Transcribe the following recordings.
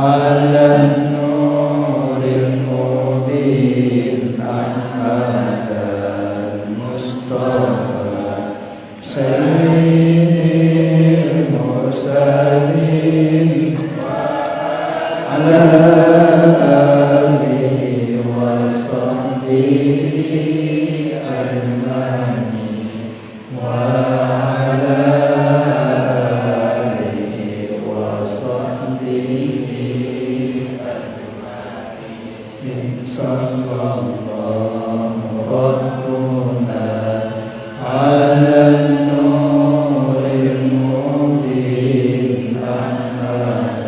على النور المبين أحمد المصطفى سيد المرسلين على آله وصحبه أجمعين وعلى آله وصحبه أجمعين صلى الله ربنا على النور المبين أحمد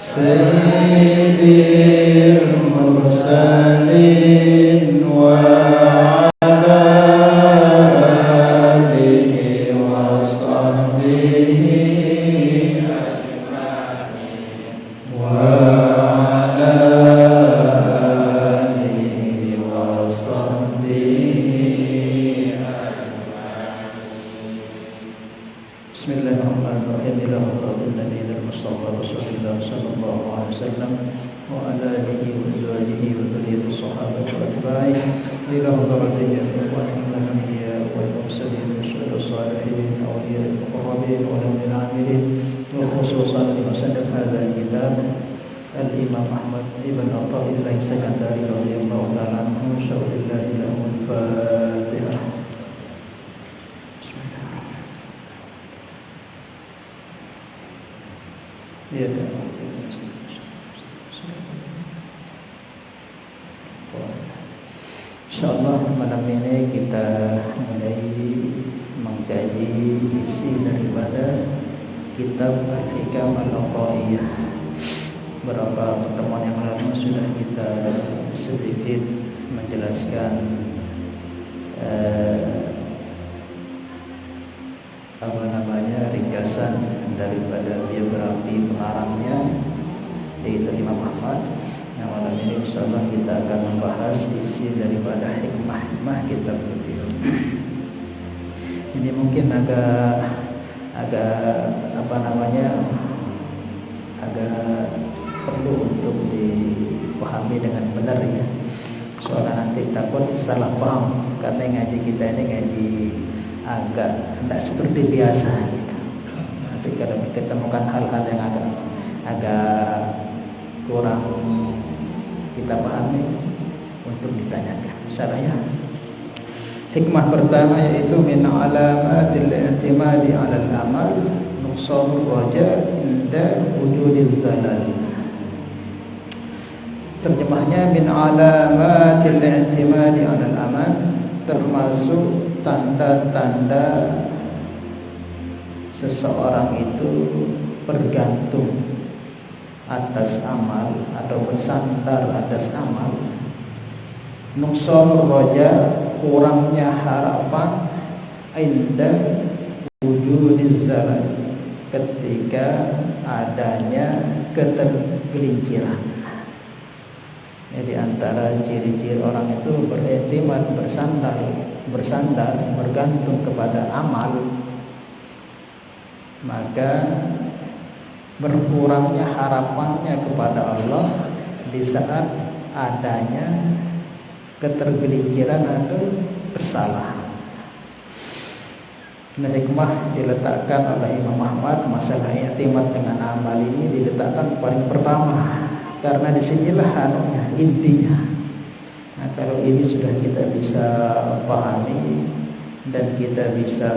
سيد المرسلين وعلى آله وصحبه أجمعين وعلى آله وصحبه أجمعين بسم الله الرحمن الرحيم إلى حضرة النبي المصطفى رسول الله صلى الله عليه وسلم وعلى آله وأزواجه وذرية الصحابة وأتباعه إلى حضرة جميع الأنبياء والمرسلين والصالحين الأولياء المقربين والأولياء العاملين وخصوصا لمصنف هذا الكتاب الإمام أحمد بن عطاء الله السكندري رضي الله تعالى عنه شر الله له الفاتحة. Ya, insyaallah malam ini kita mulai mengkaji isi daripada kitab Al-Hikam Al-Athaiyah. Beberapa pertemuan yang lalu sudah kita sedikit menjelaskan ringkasan daripada biografi pengarangnya yaitu Imam Ahmad. Yang malam ini insyaallah kita akan membahas isi daripada hikmah-hikmah kitab beliau. Ini mungkin agak perlu untuk dipahami dengan benar ya. Soalnya nanti takut salah paham karena ngaji kita ini ngaji agak tidak seperti biasa. Nanti kalau ketemukan hal-hal yang agak kurang kita pahami untuk ditanyakan. Syarahnya hikmah pertama yaitu min alamatil i'timadi 'alal amal nuqsanur raja inda wujudil zalal. Terjemahnya min alamatil i'timadi 'alal amal, termasuk tanda-tanda seseorang itu bergantung atas amal atau bersandar atas amal. Nuqsanur raja, kurangnya harapan, inda wujudiz zalal, ketika adanya ketergelinciran. Jadi antara ciri-ciri orang itu beriktimad, bersandar, bergantung kepada amal, maka berkurangnya harapannya kepada Allah di saat adanya ketergelinciran atau kesalahan. Nah, hikmah diletakkan oleh Imam Ahmad, masalah i'timad dengan amal ini diletakkan paling pertama karena disinilah intinya. Nah, kalau ini sudah kita bisa pahami dan kita bisa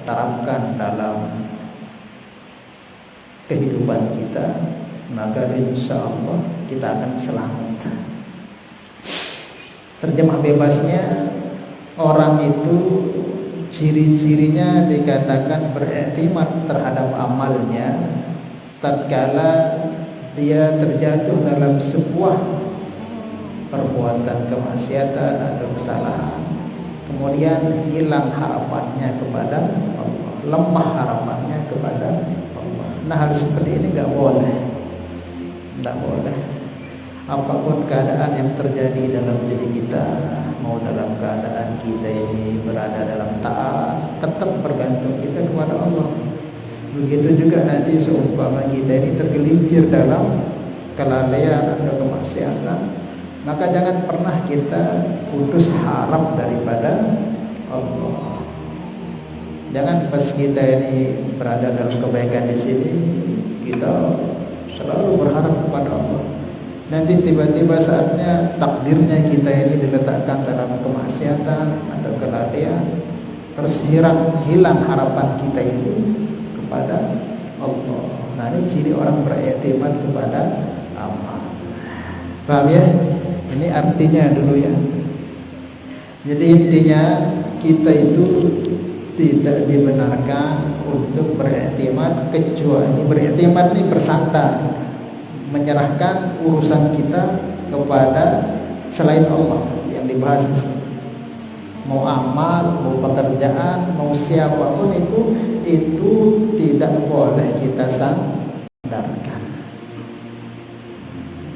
terapkan dalam kehidupan kita, maka insya Allah kita akan selamat. Terjemah bebasnya, orang itu ciri-cirinya dikatakan beriktimad terhadap amalnya tatkala dia terjatuh dalam sebuah perbuatan kemaksiatan atau kesalahan, kemudian hilang harapannya kepada Allah, lemah harapannya kepada Allah. Nah, hal seperti ini tidak boleh. Apapun keadaan yang terjadi dalam diri kita, mau dalam keadaan kita ini berada dalam taat, tetap bergantung kita kepada Allah. Begitu juga nanti seumpama kita ini tergelincir dalam kelalaian atau kemaksiatan, maka jangan pernah kita putus harap daripada Allah. Jangan pas kita ini berada dalam kebaikan di sini, kita selalu berharap kepada Allah. Nanti tiba-tiba saatnya takdirnya kita ini diletakkan dalam kemaksiatan atau kelalaian, terus hilang harapan kita itu kepada Allah. Nah, ini ciri orang beriktimat kepada amal. Paham ya? Ini artinya dulu ya. Jadi intinya kita itu tidak dibenarkan untuk beriktimat, kecuali beriktimat ini bersandar, menyerahkan urusan kita kepada selain Allah yang dibahas. Mau amal, mau pekerjaan, mau siapapun itu tidak boleh kita sandarkan.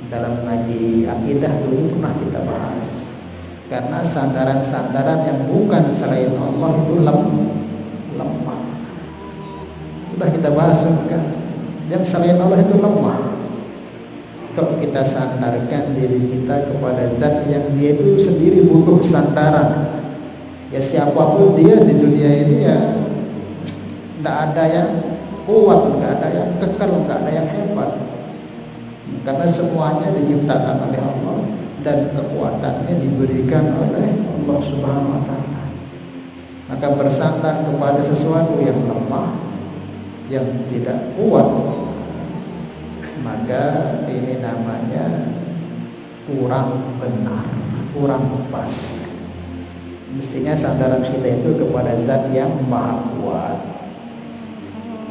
Dalam ngaji akidah dulu pernah kita bahas, karena sandaran-sandaran yang bukan selain Allah itu lemah. Sudah kita bahas kan, yang selain Allah itu lemah. Kalau kita sandarkan diri kita kepada zat yang dia itu sendiri butuh sandaran, ya siapapun dia di dunia ini ya tidak ada yang kuat, tidak ada yang kekal, tidak ada yang hebat, karena semuanya diciptakan oleh Allah dan kekuatannya diberikan oleh Allah Subhanahu wa Ta'ala. Maka bersandar kepada sesuatu yang lemah, yang tidak kuat, maka ini namanya kurang benar, kurang pas. Mestinya sandaran kita itu kepada zat yang maha kuat,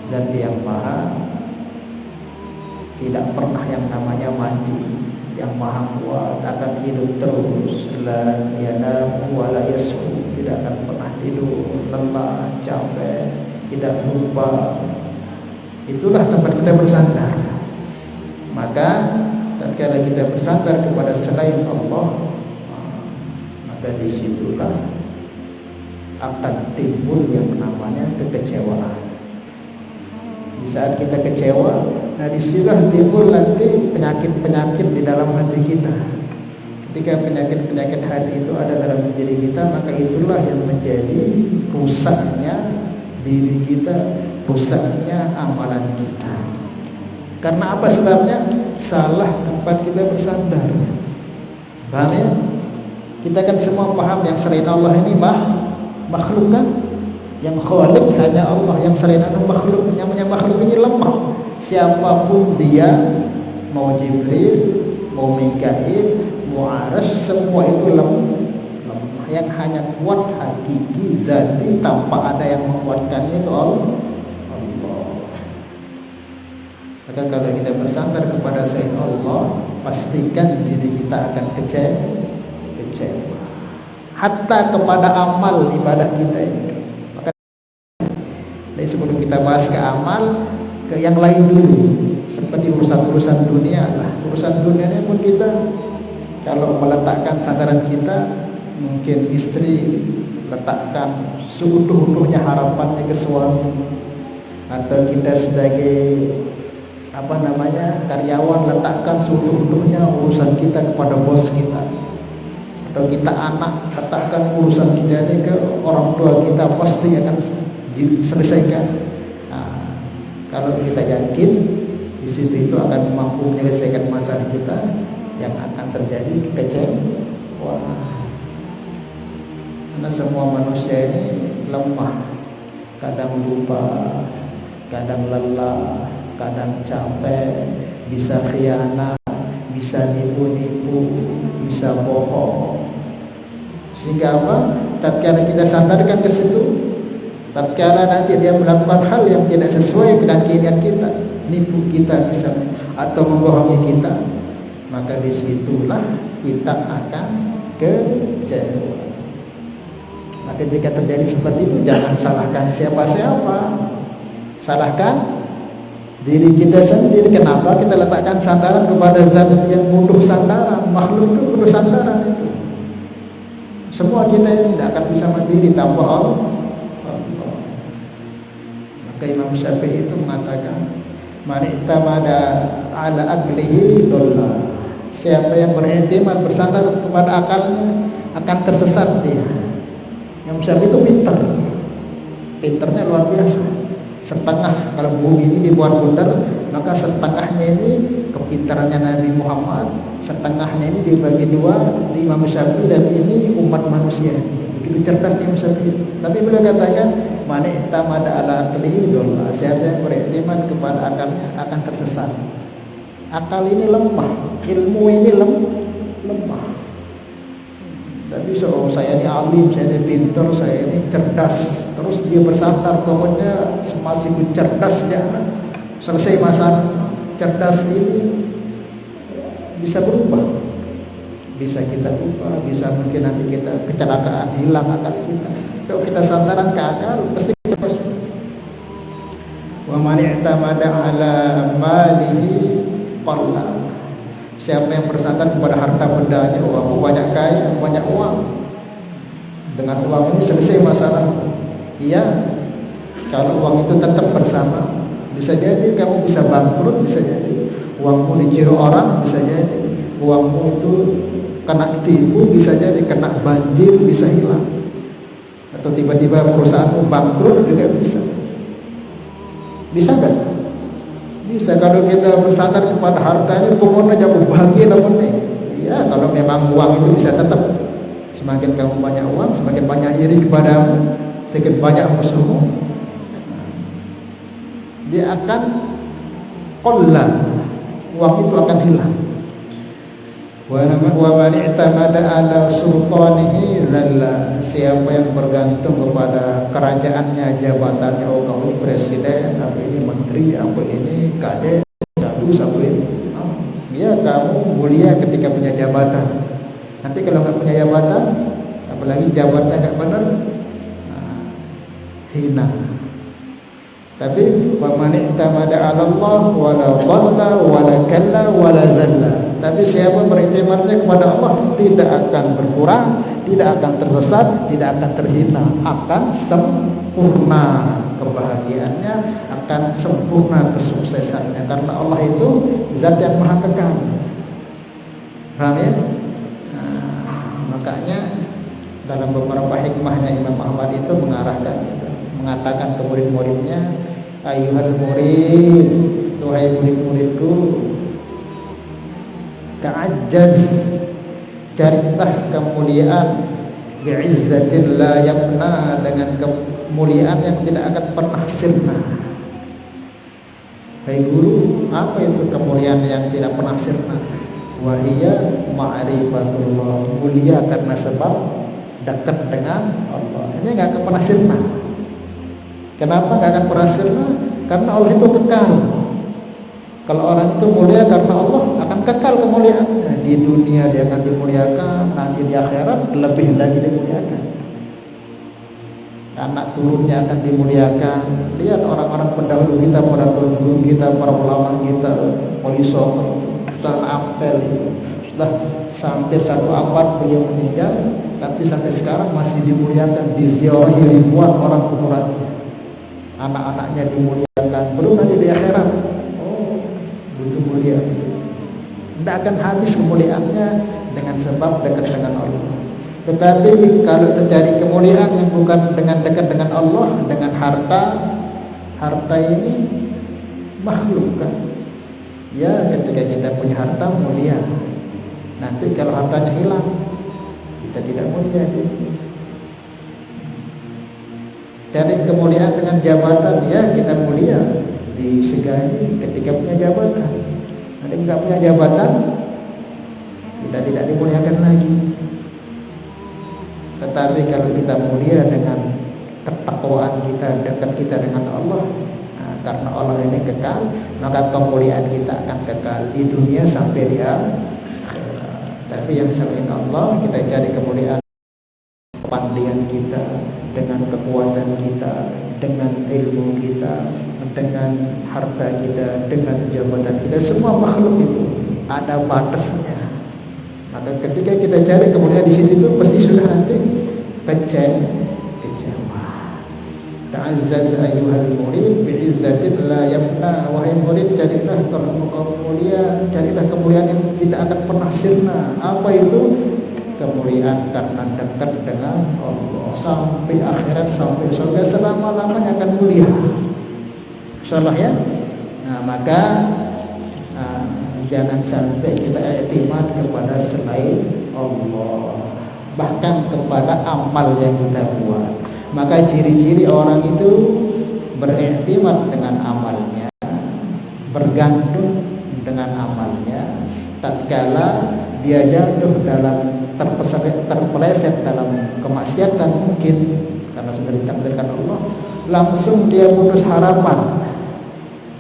zat yang maha tidak pernah yang namanya mati, yang maha kuat, akan hidup terus, la yanam wa la yasu, tidak akan pernah tidur, lelah, capek, tidak lupa. Itulah tempat kita bersandar. Maka tatkala kita bersandar kepada selain Allah, maka disitulah akan timbul yang namanya kekecewaan. Di saat kita kecewa, nah disitulah timbul nanti penyakit-penyakit di dalam hati kita. Ketika penyakit-penyakit hati itu ada dalam diri kita, maka itulah yang menjadi rusaknya diri kita, rusaknya amalan kita. Karena apa sebabnya? Salah tempat kita bersandar. Paham ya? Kita kan semua paham yang selain Allah ini makhluk kan? Yang khalik hanya Allah, yang selain Allah makhluk. Namanya makhluk ini lemah. Siapapun dia, mau Jibril, mau Mikail, mau Arash, semua itu lemah. Yang hanya kuat hakiki, zati, tanpa ada yang menguatkannya itu Allah. Maka kalau kita bersandar kepada selain Allah, pastikan diri kita akan kecewa. Hatta kepada amal ibadah kita ini. Jadi sebelum kita bahas ke amal, ke yang lain dulu, seperti urusan-urusan dunia lah. Urusan dunia ini pun kita kalau meletakkan sandaran kita, mungkin istri letakkan seutuh-utuhnya harapannya ke suami, atau kita sebagai karyawan letakkan seutuh-utuhnya urusan kita kepada bos kita, atau kita anak letakkan urusan kita ini ke orang tua kita, pasti akan diselesaikan. Nah, kalau kita yakin di situ itu akan mampu menyelesaikan masalah kita, yang akan terjadi kekecewaan. Karena semua manusia ini lemah, kadang lupa, kadang lelah, kadang capek, bisa khianat, bisa nipu-nipu, bisa bohong. Sehingga apa? Tatkala kita sandarkan ke situ, tatkala nanti dia melakukan hal yang tidak sesuai dengan keinginan kita, nipu kita misalnya, atau membohongi kita, maka disitulah kita akan kecewa. Maka jika terjadi seperti itu, jangan salahkan siapa-siapa, salahkan diri kita sendiri. Kenapa kita letakkan sandaran kepada zat yang butuh sandaran? Makhluk itu butuh sandaran itu. Semua kita ini tidak akan bisa mandiri tanpa Allah. Maka Imam Imam Syafi'i itu mengatakan, man i'tamada ala aqlihi dhalla. Siapa yang beriktimad bersandar kepada akalnya akan tersesat dia. Imam Syafi'i itu pinternya luar biasa. Setengah, kalau bumi ini dibuat bunder, maka setengahnya ini kepintarannya Nabi Muhammad, setengahnya ini dibagi dua di Imam Syafi'i, dan ini umat manusia. Begitu cerdasnya Imam Syafi'i. Tapi beliau katakan, man i'tamada ala aqlihi dhalla. Siapa yang beriktimad kepada akalnya akan tersesat. Akal ini lemah, ilmu ini lemah. Tapi saya ini alim, saya ini pintar, saya ini cerdas, terus dia bersandar pokoknya masih cerdas jangan selesai masa cerdas ini bisa berubah, bisa kita ubah, bisa mungkin nanti kita kecelakaan, hilang akal kita. Kalau kita sandaran ke akal pasti kita masuk. Wa man i'tamada ala malihi qalla. Siapa yang bersandar kepada harta bendanya, aku banyak kaya, banyak uang, dengan uang ini selesai masalah. Iya, kalau uang itu tetap bersama, bisa jadi kamu bisa bangkrut, bisa jadi uangmu dicuri orang, bisa jadi uangmu itu kena tipu, bisa jadi kena banjir, bisa hilang, atau tiba-tiba perusahaanmu bangkrut juga bisa. Bisa gak? Bisa. Kalau kita bersandar kepada hartanya, pokoknya jauh bahagia namun nih. Iya, kalau memang uang itu bisa tetap. Semakin kamu banyak uang, semakin banyak iri kepadamu, semakin banyak musuhmu, dia akan qalla, uang itu akan hilang. Wa man i'tamada ala sultanihi dhalla. Siapa yang bergantung kepada kerajaannya, jabatannya, oh kamu presiden, apa ini menteri, apa ini kadek, satu sampai ini. Ya kamu mulia ketika punya jabatan. Nanti kalau nggak punya jabatan, apalagi jabatannya nggak benar, hina. Tapi wa man i'tamada 'ala Allah wala dhalla wala kalla wala zalla. Tapi siapa beriktimadnya kepada Allah tidak akan berkurang, tidak akan tersesat, tidak akan terhina, akan sempurna kebahagiaannya, akan sempurna kesuksesannya, karena Allah itu zat yang maha kekal. Paham ya? Makanya dalam beberapa hikmahnya Imam Ahmad itu mengarahkan gitu, mengatakan ke murid-muridnya, ayyuhal murid, tuhai murid-muridku, ta'ajjaz, carilah kemuliaan, bi'izzatin la yabna, dengan kemuliaan yang tidak akan pernah sirna. Hai guru, apa itu kemuliaan yang tidak pernah sirna? Wa hiya ma'rifatullah, mulia karena sebab dekat dengan Allah. Ini enggak akan pernah sirna. Kenapa enggak akan pernah sirna? Karena Allah itu kekal. Kalau orang itu mulia karena Allah, akan kekal kemuliaannya. Di dunia dia akan dimuliakan, nanti di akhirat lebih lagi dimuliakan. Anak turunnya akan dimuliakan. Lihat orang-orang pendahulu kita, para guru kita, para ulama kita, Polisoker, Sultan Ampel itu sudah hampir 1 abad beliau meninggal, tapi sampai sekarang masih dimuliakan, diziarahi ribuan orang kuburannya. Anak-anaknya dimuliakan, belum nanti di akhirat. Butuh mulia, tidak akan habis kemuliaannya dengan sebab dekat dengan Allah. Tetapi kalau terjadi kemuliaan yang bukan dengan dekat dengan Allah, dengan harta ini makhluk kan. Ya, ketika kita punya harta mulia, nanti kalau hartanya hilang, kita tidak mulia. Cari kemuliaan dengan jabatan, ya kita mulia, disegani ketika punya jabatan. Nanti nggak punya jabatan, kita tidak dimuliakan lagi. Tetapi kalau kita mulia dengan ketakwaan kita, dekat kita dengan Allah, karena Allah ini kekal, maka kemuliaan kita akan kekal di dunia sampai di akhirat. Tapi yang selain Allah, kita cari kemuliaan kepandaian kita, dengan kekuatan kita, dengan ilmu kita, dengan harta kita, dengan jabatan kita. Semua makhluk itu ada batasnya. Maka ketika kita cari kemuliaan di situ itu pasti sudah nanti kecewa. Ta'azzaz ayyuhal murid bi'izzatin la yafna. Wahai murid, carilah kalau engkau mulia, carilah kemuliaan yang tidak akan pernah sirna. Apa itu? Kemuliaan karena dekat dengan Allah sampai akhirat, sampai surga, selama-lamanya akan mulia. Insyaallah ya. Nah, maka jangan sampai kita i'timad kepada selain Allah, bahkan kepada amal yang kita buat. Maka ciri-ciri orang itu beriktimad dengan amalnya, bergantung dengan amalnya. Tatkala dia jatuh dalam terpeleset dalam kemaksiatan, mungkin karena sudah ditakdirkan Allah, langsung dia putus harapan,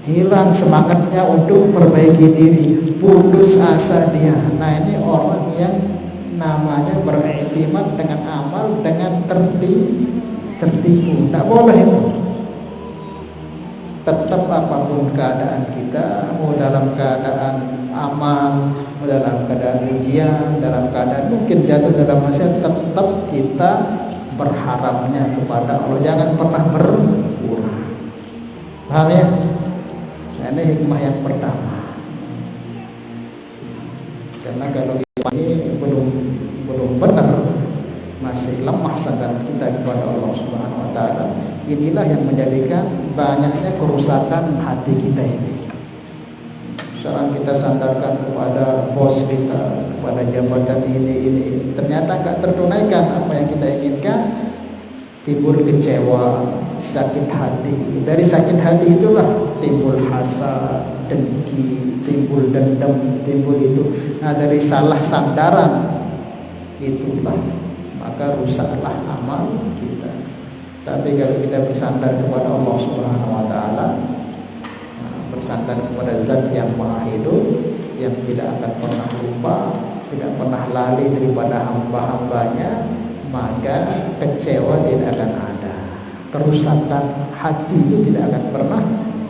hilang semangatnya untuk perbaiki diri, putus asa dia. Nah, ini orang yang namanya beriktimad dengan amal dengan tertipu. Tidak boleh itu. Tetap apapun keadaan kita, mau dalam keadaan amal, mau dalam keadaan ujian, dalam keadaan mungkin jatuh dalam maksiat, tetap kita berharapnya kepada Allah, jangan pernah berkurang. Paham ya? Ini hikmah yang pertama. Karena kalau ini belum benar, masih lemah sadar kita kepada Allah Subhanahu wa taala. Inilah yang menjadikan banyaknya kerusakan hati kita ini. Sekarang kita sandarkan kepada bos kita, kepada jabatan ini, ternyata gak tertunaikan apa yang kita inginkan, timbul kecewa, sakit hati. Dari sakit hati itulah timbul hasad, dengki, timbul dendam, timbul itu. Nah, dari salah sandaran itulah maka rusaklah amal kita. Tapi kalau kita bersandar kepada Allah Subhanahu wa taala, bersandar kepada Zat yang Maha Hidup, yang tidak akan pernah lupa, tidak pernah lali daripada hamba-hambanya, maka kecewa tidak akan ada, kerusakan hati itu tidak akan pernah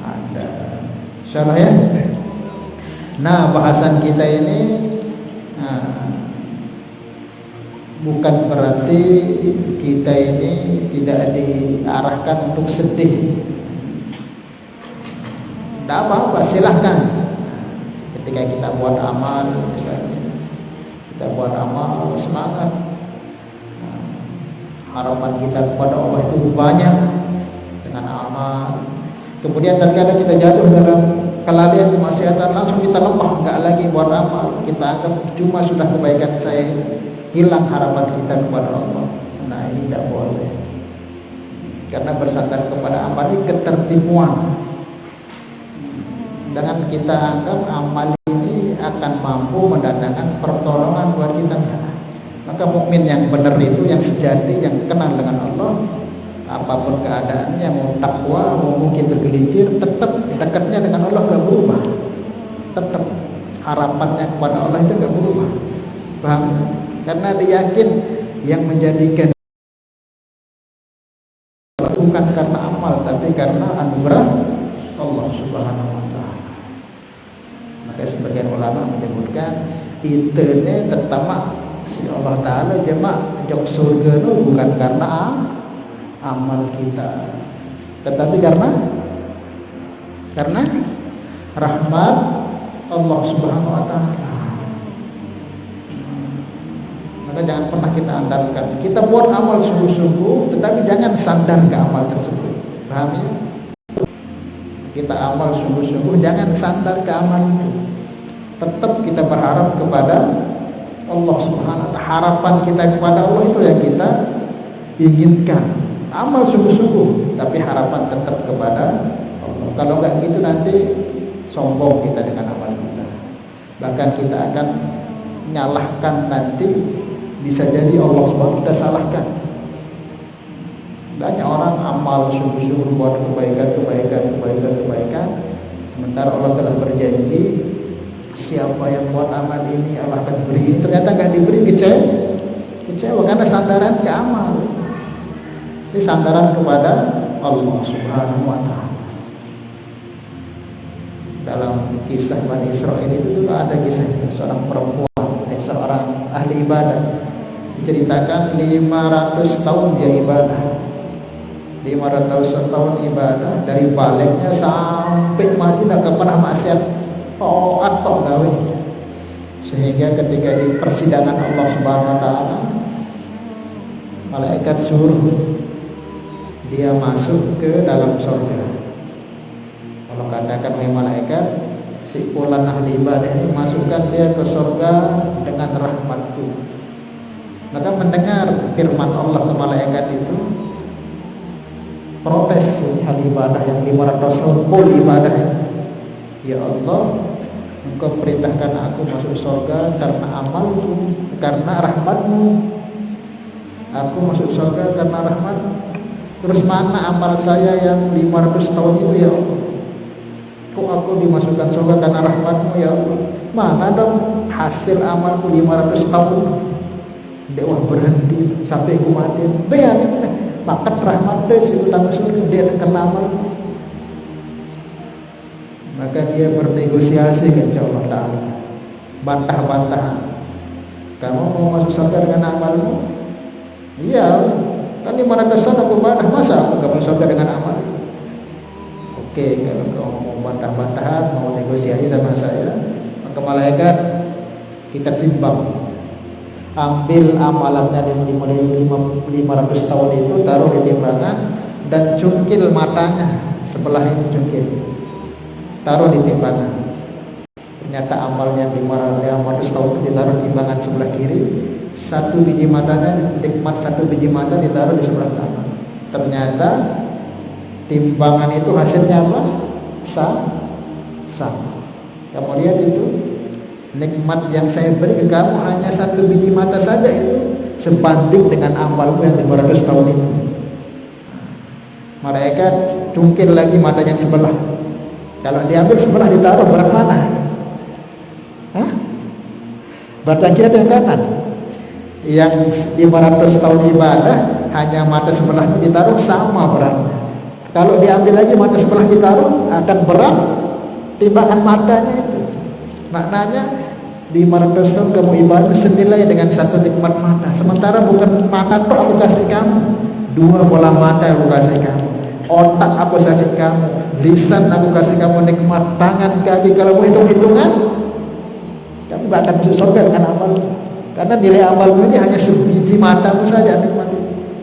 ada. Insyaallah ya. Nah, bahasan kita ini bukan berarti kita ini tidak diarahkan untuk sedih. Tidak apa-apa, silahkan. Ketika kita buat amal, misalnya kita buat amal, semangat. Harapan kita kepada Allah itu banyak dengan amal. Kemudian terkadang kita jatuh dalam kelalaian kemaksiatan, langsung kita lemah, nggak lagi buat amal. Kita anggap cuma sudah kebaikan saya, hilang harapan kita kepada Allah. Nah, ini tidak boleh. Karena bersandar kepada amal ini ketertipuan. Dengan kita anggap amal ini akan mampu mendatangkan pertolongan buat kita. Maka mukmin yang benar itu, yang sejati, yang kenal dengan Allah, apapun keadaannya, mau takwa, mau mungkin tergelincir, tetap dekatnya dengan Allah gak berubah. Tetap harapannya kepada Allah itu gak berubah. Paham? Karena dia yakin yang menjadikan bukan karena amal, tapi karena anugerah Allah Subhanahu wa taala. Maka sebagian ulama menyebutkan intene terutama si Allah taala jemaah jok surga itu bukan karena amal kita, tetapi karena rahmat Allah Subhanahu wa taala. Maka jangan pernah kita andalkan. Kita buat amal sungguh-sungguh, tetapi jangan sandar ke amal tersebut. Paham ya? Kita amal sungguh-sungguh, jangan sandar ke amal itu. Tetap kita berharap kepada Allah Subhanahu wa taala. Harapan kita kepada Allah itu yang kita inginkan. Amal sungguh-sungguh, tapi harapan tetap kepada Allah. Kalau enggak gitu nanti sombong kita dengan amal kita. Bahkan kita akan menyalahkan nanti, bisa jadi Allah Subhanahu sudah salahkan. Banyak orang amal sungguh-sungguh buat kebaikan, sementara Allah telah berjanji siapa yang buat amal ini Allah akan beri. Ternyata nggak diberi, kecewa karena sandaran ke amal. Ini sandaran kepada Allah Subhanahu wa taala. Dalam kisah Bani Israil itu dulu ada kisah seorang perempuan, seorang ahli ibadah, diceritakan 500 tahun dia ibadah. 500 tahun ibadah dari baliknya sampai mati tidak pernah maksiat, taat tok gawe. Sehingga ketika di persidangan Allah Subhanahu wa taala, malaikat suruh dia masuk ke dalam surga. Allah katakan, wahai malaikat, si fulan ahli ibadah ini masukkan dia ke surga dengan rahmatku. Maka mendengar firman Allah ke malaikat itu, protes ahli ibadah yang 500 tahun full ibadah. Ya Allah, Engkau perintahkan aku masuk surga karena amalku, karena rahmatmu. Aku masuk surga karena rahmatmu. Terus mana amal saya yang 500 tahun itu ya Allah? Kok aku dimasukkan surga karena rahmatmu ya Allah? Mana dong hasil amalku 500 tahun? Dewa berhenti sampai aku mati. Biar makan rahmat deh si utama surga, dia akan amal. Maka dia bernegosiasi ke Allah Ta'ala, bantah-bantah. Kamu mau masuk surga dengan amalmu? Iya, kan 500 tahun aku ibadah, masa aku gak masuk surga dengan amal? Oke, kalau kamu mau bantah-bantahan, mau negosiasi sama saya, maka malaikat kita timbang, ambil amalannya 500 tahun itu, taruh di timbangan, dan cungkil matanya sebelah ini, cungkil, taruh di timbangan. Ternyata amalnya 500 tahun itu ditaruh di timbangan sebelah kiri, satu biji matanya, nikmat satu biji mata ditaruh di sebelah kanan. Ternyata timbangan itu hasilnya apa? Sama. Kamu lihat itu, nikmat yang saya beri ke kamu hanya satu biji mata saja, itu sebanding dengan amalmu yang 500 tahun itu. Malaikat cungkil lagi mata yang sebelah. Kalau diambil sebelah ditaruh berat mana? Hah? Berat yang kiri atau yang kanan? Yang 500 tahun ibadah hanya mata sebelahnya ditaruh sama beratnya. Kalau diambil lagi mata sebelah ditaruh akan berat timbangan matanya itu. Maknanya 500 tahun kamu ibadah senilai dengan satu nikmat mata. Sementara bukan mata tok aku kasih kamu, 2 bola mata aku kasih kamu, otak aku kasih kamu, lisan aku kasih kamu nikmat, tangan, kaki. Kalau mau hitung-hitungan, kamu gak akan masuk surga dengan amal. Karena nilai amalmu ini hanya sebiji matamu saja nikmat.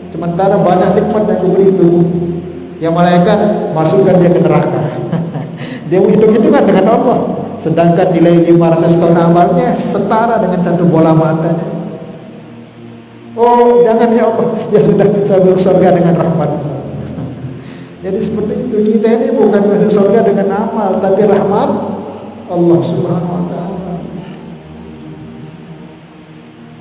Sementara banyak nikmat yang aku beri tubuh. Yang malaikat masukkan dia ke neraka. Dia mau hitung-hitungan dengan Allah. Sedangkan nilai 500 tahun amalnya setara dengan satu bola matanya. Oh, jangan ya Allah, ya sudah, saya masuk surga dengan rahmat-Mu. Jadi seperti itu, kita ini bukan masuk surga dengan amal, tapi rahmat Allah Subhanahu wa taala.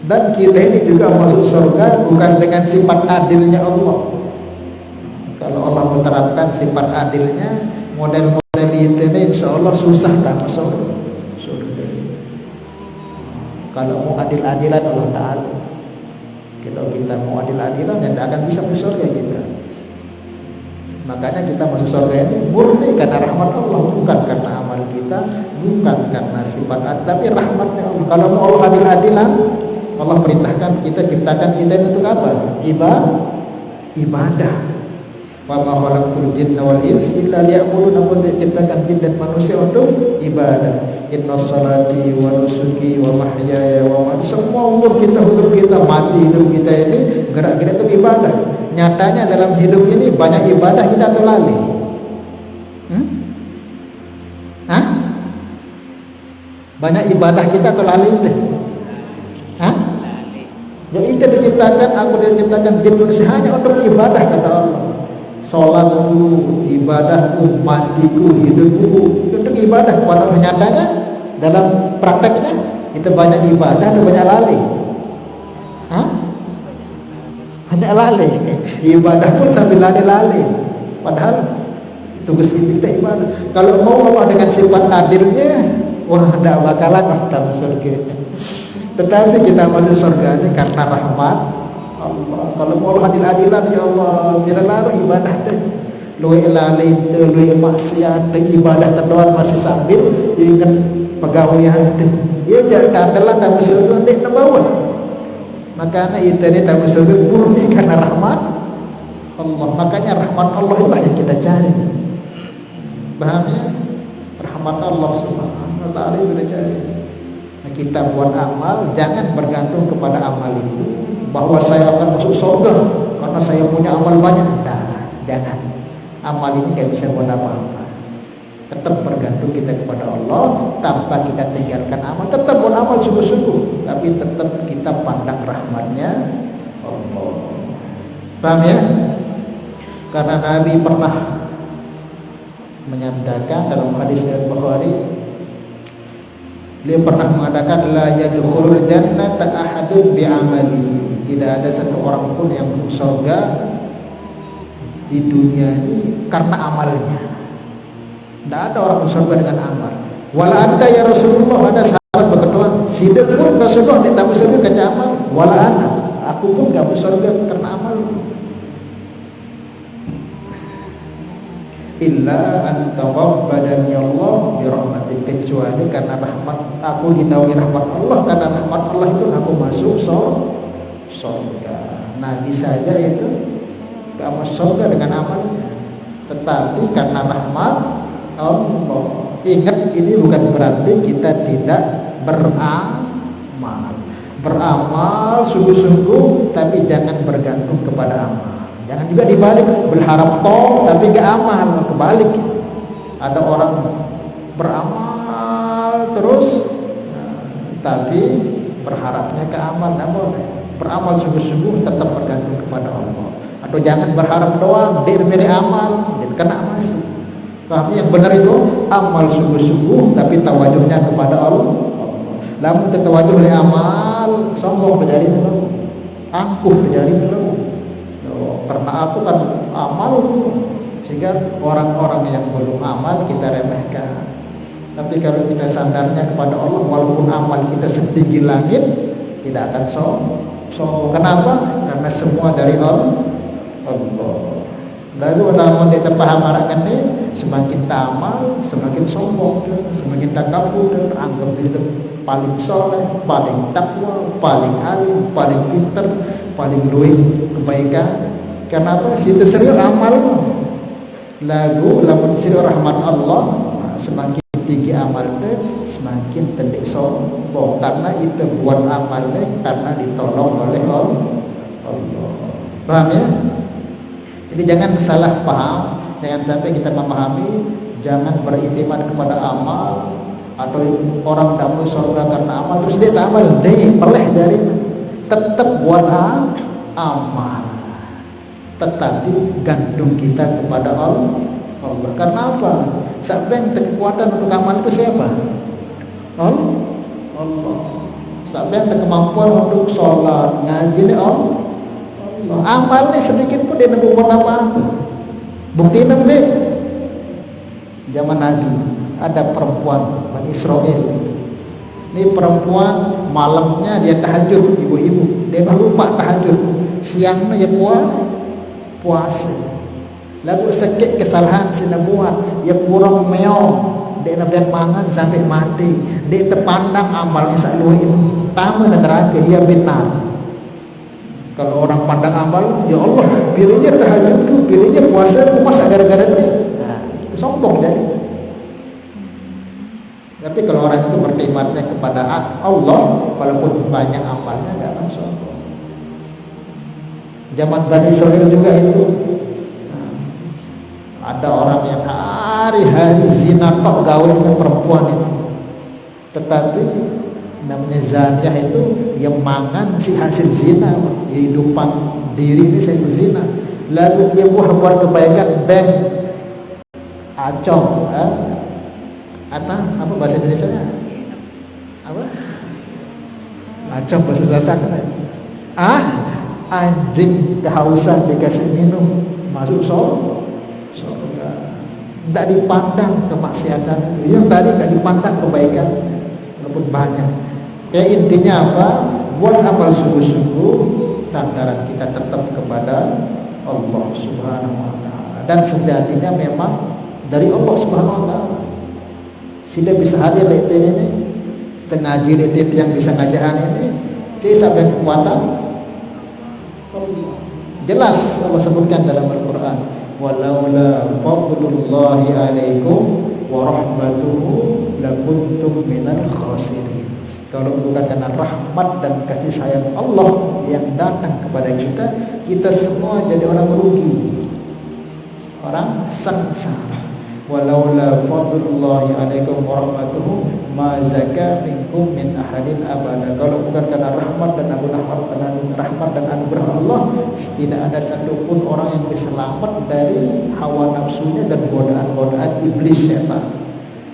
Dan kita ini juga masuk surga bukan dengan sifat adilnya Allah. Kalau Allah menerapkan sifat adilnya, model-model itu ini insya Allah susah tak masuk surga. Kalau mau adil-adilan Allah Ta'ala, kalau kita mau adil-adilan ya tidak akan bisa masuk surga kita. Makanya kita masuk surga ini murni karena rahmat Allah, bukan karena amal kita, bukan karena sifat adil, tapi rahmatnya Allah. Kalau mau Allah adil-adilan, Allah perintahkan kita, ciptakan kita ini untuk apa? Ibadah. Wa ma khalaqtul jinna wal insa illa liya'budun. Aku ciptakan jin dan manusia untuk ibadah. Inna salati wa nusuki wa mahyaya wa mamati, semua umur kita, hidup kita, mati hidup kita ini gerak-gerik untuk ibadah. Nyatanya dalam hidup ini banyak ibadah kita atau lalai? Hah? Banyak ibadah kita atau lalai itu? Hah? Ya itu diciptakan, aku diciptakan jin manusia hanya untuk ibadah, kata Allah. Sholatku, ibadahku, matiku, hidupku untuk ibadah. Padahal nyatanya dalam prakteknya kita banyak ibadah dan banyak lalai. Hah? Hanya lalai. Ibadah pun sambil lalai-lalai. Padahal tugas kita ibadah. Kalau mau Allah dengan sifat adilnya, wah tidak bakalan kita masuk surga. Tetapi kita masuk surga ini karena rahmat Allah. Kalau mau adil-adilan, ya Allah, bila lalu ibadah deh, luwe lalai itu, luwe maksiat, ibadah terdoa masih sambil ingat pegawaian deh. Ya jangan kandelan tak masuk surga dek nabawan. Makanya itu ni tak masuk surga murni karena rahmat Allah. Makanya rahmat Allah itulah yang kita cari. Paham ya? Rahmat Allah Subhanahu wa taala itu kita cari. Nah, kita buat amal, jangan bergantung kepada amal itu bahwa saya akan masuk surga karena saya punya amal banyak. Nah, jangan. Amal ini gak bisa buat apa-apa. Tetap bergantung kita kepada Allah, tanpa kita tinggalkan amal. Tetap buat amal sungguh-sungguh, tapi tetap kita pandang rahmatnya Allah. Paham ya? Karena Nabi pernah menyatakan dalam hadis dari Bukhari, beliau pernah mengatakan la yadkhulul jannata ahadun bi'amalihi. Tidak ada satu orang pun yang masuk surga di dunia ini karena amalnya. Tidak ada orang masuk surga dengan amal. Wala anta ya Rasulullah, ada sahabat berkata, sidak pun Rasulullah tidak masuk surga karena amal. Wala ana, aku pun tidak masuk surga karena amal. Illa an taghabbadani Allah bi rahmatin, kecuali karena rahmat aku dinaungi rahmat Allah. Karena rahmat Allah itu aku masuk surga. Nabi saja itu gak masuk surga dengan amalnya, tetapi karena rahmat Allah. Ingat, ini bukan berarti kita tidak beramal. Beramal sungguh-sungguh, tapi jangan bergantung kepada amal. Jangan juga dibalik, berharap toh tapi gak amal. Kebalik, ada orang beramal terus tapi berharapnya ke amal. Tidak boleh. Beramal sungguh-sungguh, tetap bergantung kepada Allah. Atau jangan berharap doang, diri amal, jadi kena masih. Pahamnya yang benar itu amal sungguh-sungguh, tapi tawajuhnya kepada Allah. Namun tawajuh oleh amal, sombong terjadi dulu, angkuh terjadi dulu. Karena aku kan amal, sehingga orang-orang yang belum amal kita remehkan. Tapi kalau kita sandarnya kepada Allah, walaupun amal kita setinggi langit, tidak akan sombong. Kenapa? Karena semua dari Allah. Lalu namun kita paham arahkan ini, semakin tamal, semakin sombong, semakin takabur, anggap diri paling soleh, paling takwa, paling alim, paling pintar, paling luwih kebaikan. Kenapa? Situ serius amal. Lagu lamun serius rahmat Allah, semakin tinggi amalnya, semakin tendik sombong. Karena itu buat amalnya karena ditolong oleh Allah. Paham ya? Jadi jangan salah paham, jangan sampai kita memahami, jangan beriktimat kepada amal, atau orang tidak mau surga karena amal terus dia tak amal, dia peleh dari tetap buat amal, tetapi gantung kita kepada Allah. Karena apa? Sampai yang kekuatan untuk amal itu siapa? Allah. Sampai yang kemampuan untuk sholat, ngaji ini Allah. Amal ni sedikit pun dia nak buat apa-apa. Bukti nabi zaman Nabi ada perempuan Bani Israel. Ini perempuan malamnya dia tahajud, ibu-ibu dia lupa tahajud, siangnya dia puasa. Lalu sikit kesalahan sina buat, dia kurang meong, dia nak biar mangan sampai mati. Dia terpandang amalnya sakluin, tamu dan neraka dia benar. Kalau orang pandang amal, ya Allah, pilihnya tahajud tu, pilihnya puasa tu, masa gara-gara dia. Nah, sombong jadi. Tapi kalau orang itu berkhidmatnya kepada Allah, walaupun banyak amalnya, enggak akan sombong. Zaman Bani Israel juga itu, ada orang yang hari-hari zina tok gawe dengan perempuan itu. Tetapi namanya zaniah itu yang mangan si hasil zina, kehidupan diri ini saya berzina. Lalu ia buat kebaikan bank acong, atau apa bahasa Indonesia nya? Apa? Acong bahasa Sasak. Anjing kehausan dikasih minum masuk surga. Tidak dipandang kemaksiatan itu, yang tadi tidak dipandang kebaikannya, walaupun banyak. Ya intinya apa? Buat amal sungguh-sungguh, sandaran kita tetap kepada Allah Subhanahu wa taala. Dan sejatinya memang dari Allah Subhanahu wa taala. Sila bisa hadir di ini, tengaji di yang bisa ngajahan ini, saya sampai kekuatan Allah. Jelas Allah sebutkan dalam Al-Quran, walaula fadlullahi alaikum wa rahmatuhu lakuntum minal khasirin. Kalau bukan karena rahmat dan kasih sayang Allah yang datang kepada kita, kita semua jadi orang rugi, orang sengsara. Walaula fadlullahi alaikum wa rahmatuhu ma zaka minkum min ahadin abada. Kalau bukan karena rahmat dan anugerah Allah, tidak ada satupun orang yang bisa selamat dari hawa nafsunya dan godaan iblis setan.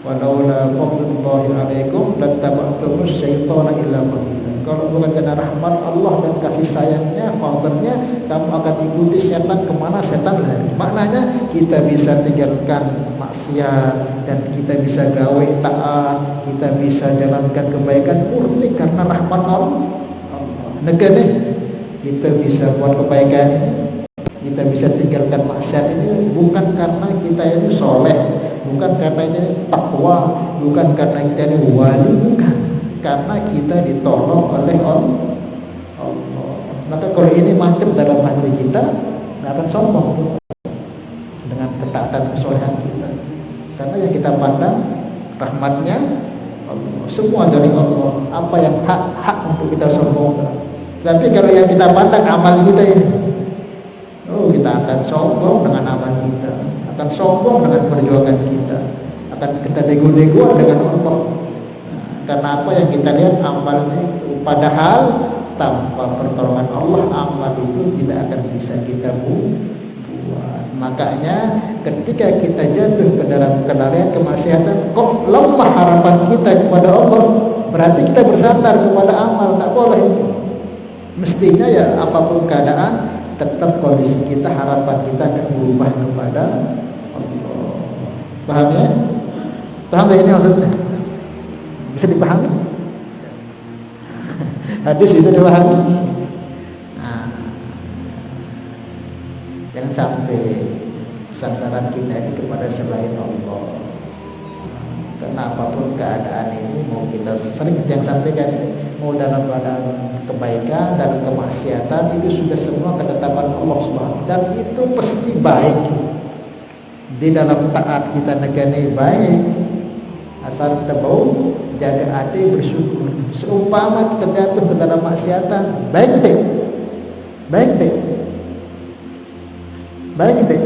Walaula fadlullahi alaikum lattaba'tumus syaitana illa qalila. Kalau bukan karena rahmat Allah dan kasih sayangnya, fadlnya, kamu akan ikuti setan kemana setan lari. Maknanya kita bisa tinggalkan maksiat dan kita bisa gawe taat, kita bisa jalankan kebaikan murni karena rahmat Allah. Negara kita bisa buat kebaikan ini, kita bisa tinggalkan maksiat ini bukan karena kita ini soleh, bukan karena ini takwa, bukan karena kita ini wali, bukan, karena kita ditolong oleh Allah. Maka kalau ini mantap dalam hati kita, nggak akan sombong kita dengan ketaatan kesolehan kita, karena yang kita pandang rahmatnya Allah, semua dari Allah. Apa yang hak untuk kita sombongkan. Tapi kalau yang kita pandang amal kita ini, kita akan sombong dengan amal kita, akan sombong dengan perjuangan kita, akan kita dego-degoan dengan Allah. Karena apa yang kita lihat amalnya itu, padahal tanpa pertolongan Allah amal itu tidak akan bisa kita buat. Makanya ketika kita jatuh ke dalam kelalaian kemaksiatan, kok lemah harapan kita kepada Allah, berarti kita bersandar kepada amal. Tak boleh itu. Mestinya ya apapun keadaan, tetap kondisi kita, harapan kita akan berubah kepada Allah. Paham ya? Paham ya ini maksudnya? Bisa dipahami? Hadis bisa dipahami? Nah, jangan sampai sandaran kita ini kepada selain Allah. Karena apapun keadaan ini, mau kita sering yang sampaikan ini, mau dalam badan kebaikan dan kemaksiatan, itu sudah semua ketetapan Allah Subhanahu. Dan itu pasti baik. Di dalam taat kita negani baik, asal kita bau jaga hati bersyukur. Seumpama kita jatuh ke dalam maksiatan, baik deh, baik deh, baik deh.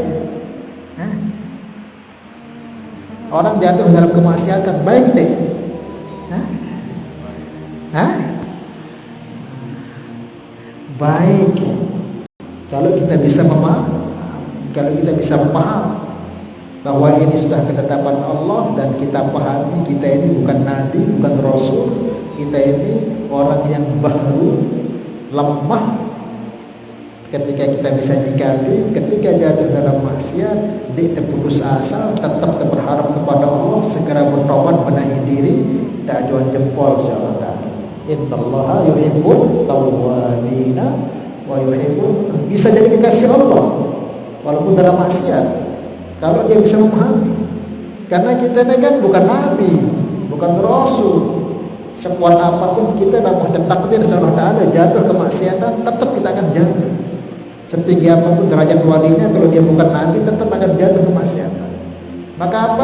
Orang jatuh dalam kemaksiatan, baik deh. Baik. Kalau kita bisa memahami, kalau kita bisa paham bahwa ini sudah ketetapan Allah, dan kita pahami kita ini bukan nabi, bukan rasul, kita ini orang yang baru, lemah. Ketika kita bisa nyikapi, ketika jatuh dalam maksiat, tidak putus asa, tetap berharap kepada Allah, segera bertobat, benahi diri, tak ajuan jempol insyaallah. Innallaha yuhibbut tawwabina wa yuhibbut, bisa jadi kekasih Allah walaupun dalam maksiat, kalau dia bisa memahami. Karena kita ini kan bukan nabi, bukan rasul. Sekuat apapun kita dapat takdir Allah Ta'ala jatuh kemaksiatan, tetap kita akan jatuh. Setinggi apapun derajat walinya, kalau dia bukan nabi tetap akan jatuh kemaksiatan. Maka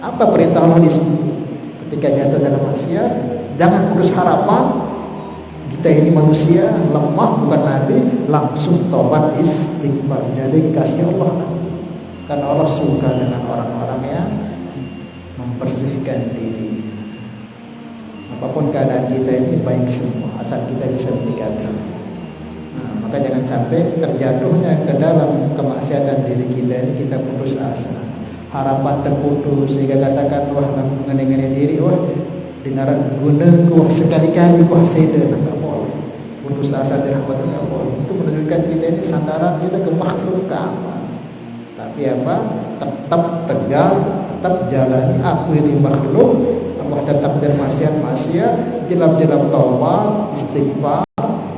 apa perintah Allah di sini? Ketika jatuh dalam maksiat, jangan putus harapan. Kita ini manusia lemah, bukan nabi, langsung tobat istighfar, jadi kasih Allah. Karena Allah suka dengan orang-orang yang membersihkan diri. Apapun keadaan kita ini baik semua, asal kita bisa menyikapi. Maka jangan sampai terjatuhnya ke dalam kemaksiatan diri kita ini kita putus asa, harapan terputus, sehingga katakan wah mengenai diri, wah dengaran guna wah sekali-kali wah saya tak boleh, putus asa dari rahmat tak boleh. Itu menunjukkan kita ini sandaran kita ke makhluk amal. Tapi apa? Tetap tegar, tetap jalani akhiri makhluk. Allah tetap dari maksiat, jelam-jelam taubat, istighfar,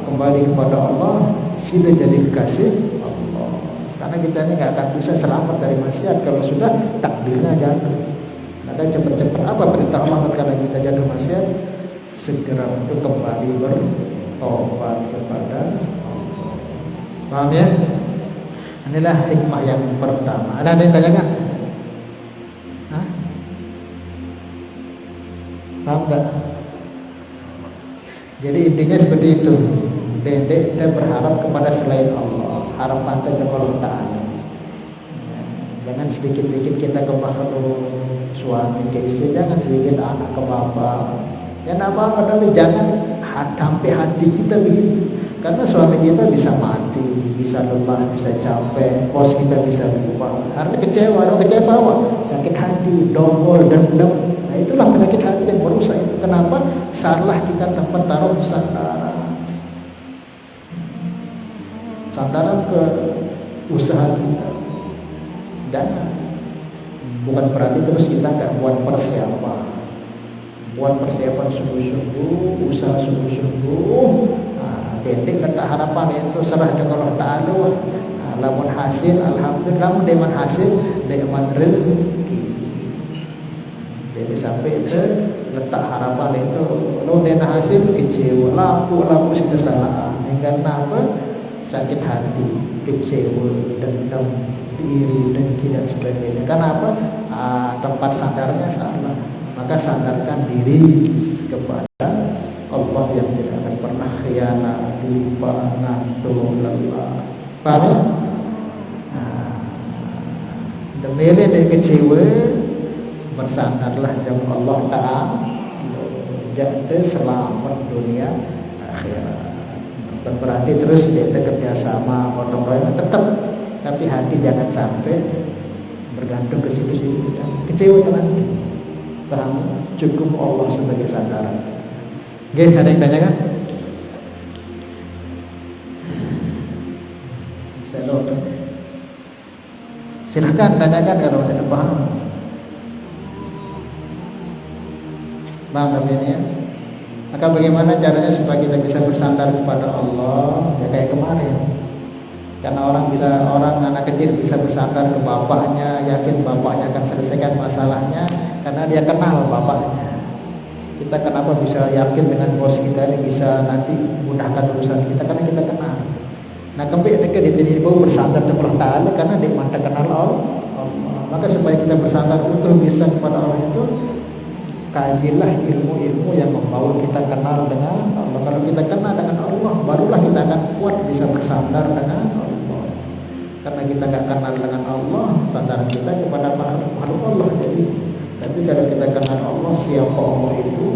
kembali kepada Allah, sudah jadi kekasih Allah. Karena kita ini nggak akan bisa selamat dari maksiat kalau sudah takdirnya jatuh. Maka cepat-cepat apa perintah Allah ketika kita jatuh maksiat? Segera untuk kembali bertobat kepada Allah. Paham ya? Inilah hikmah yang pertama. Ada yang tanya nggak? Hah? Paham nggak? Jadi intinya seperti itu. Kita berharap kepada selain Allah, harapan kita kepada Allah Ta'ala. Jangan sedikit-sedikit kita ke makhluk, suami ke istri, jangan sedikit anak ke bapak. Ya apa-apa, tapi jangan sampai hati kita begitu. Karena suami kita bisa mati, bisa lelah, bisa capek, bos kita bisa lupa. Karena kecewa, sakit hati, dongkol, dendam. Nah itulah penyakit hati yang merusak itu. Kenapa? Salah kita dapat taruh sandaran ke usaha kita. Jangan. Bukan berarti terus kita nggak buat persiapan. Buat persiapan sungguh-sungguh, usaha sungguh-sungguh. Pendek kata harapan itu serah ke Allah Ta'ala. Lamun hasil, alhamdulillah, lamun deman hasil, deman rezeki. Jadi sampai itu letak harapan itu, lo dena hasil kecewa, lampu sudah salah. Hingga apa? Sakit hati, kecewa, dendam, iri, dengki dan sebagainya. Kenapa? Tempat sandarnya salah. Maka sandarkan diri kepada Allah yang tidak akan pernah khianat, lupa, ngantuk, lelah. Paham ya? Demele dek kecewa, bersandarlah dengan Allah Ta'ala, jadi selamat dunia akhirat. Bukan berarti terus kita kerjasama potong royong, tetap, tapi hati jangan sampai bergantung ke situ-situ. Kecewa nanti. Paham? Cukup Allah sebagai sandaran. Oke, ada yang tanya kan? Silahkan tanyakan kalau tidak paham. Paham tapi ini ya? Maka bagaimana caranya supaya kita bisa bersandar kepada Allah? Ya kayak kemarin. Karena orang anak kecil bisa bersandar ke bapaknya, yakin bapaknya akan selesaikan masalahnya karena dia kenal bapaknya. Kita kenapa bisa yakin dengan bos kita ini bisa nanti mudahkan urusan kita karena kita kenal. Nah kembali ke diri bau bersandar kepada Allah Ta'ala karena dia mantap kenal Allah. Maka supaya kita bersandar utuh bisa kepada Allah itu, kajilah ilmu-ilmu yang membawa kita kenal dengan Allah. Kalau kita kenal dengan Allah, barulah kita akan kuat bisa bersandar dengan Allah. Karena kita gak kenal dengan Allah, sandaran kita kepada makhluk Allah. Tapi kalau kita kenal Allah, siapa Allah itu,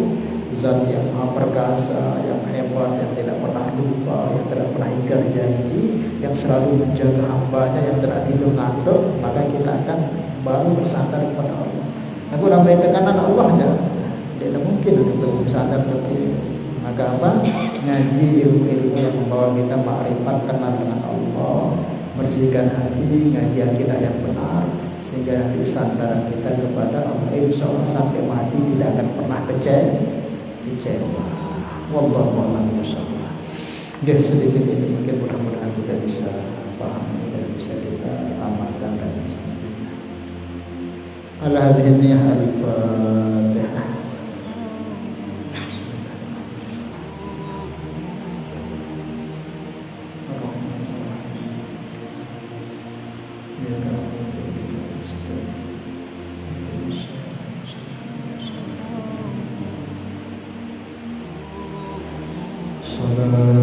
zat yang maha perkasa, yang hebat, yang tidak pernah lupa, yang tidak pernah ingkar janji, yang selalu menjaga hambanya, yang tidak tidur ngantuk, maka kita akan baru bersandar kepada Allah. Aku dalam tekanan Allah ya, tidak mungkin untuk bersandar seperti. Maka apa? Ngaji ilmu-ilmu yang membawa kita makrifat, kenal dengan Allah, bersihkan hati, ngaji akidah yang benar, sehingga nanti sandaran kita kepada Allah. Insya Allah sampai mati tidak akan pernah kecewa. Wallahu a'lam bishawab. Jadi sedikit ini mungkin mudah-mudahan kita bisa paham dan bisa kita amalkan dan bisa. Ala hadhihi niyyah al-Fatihah. Salam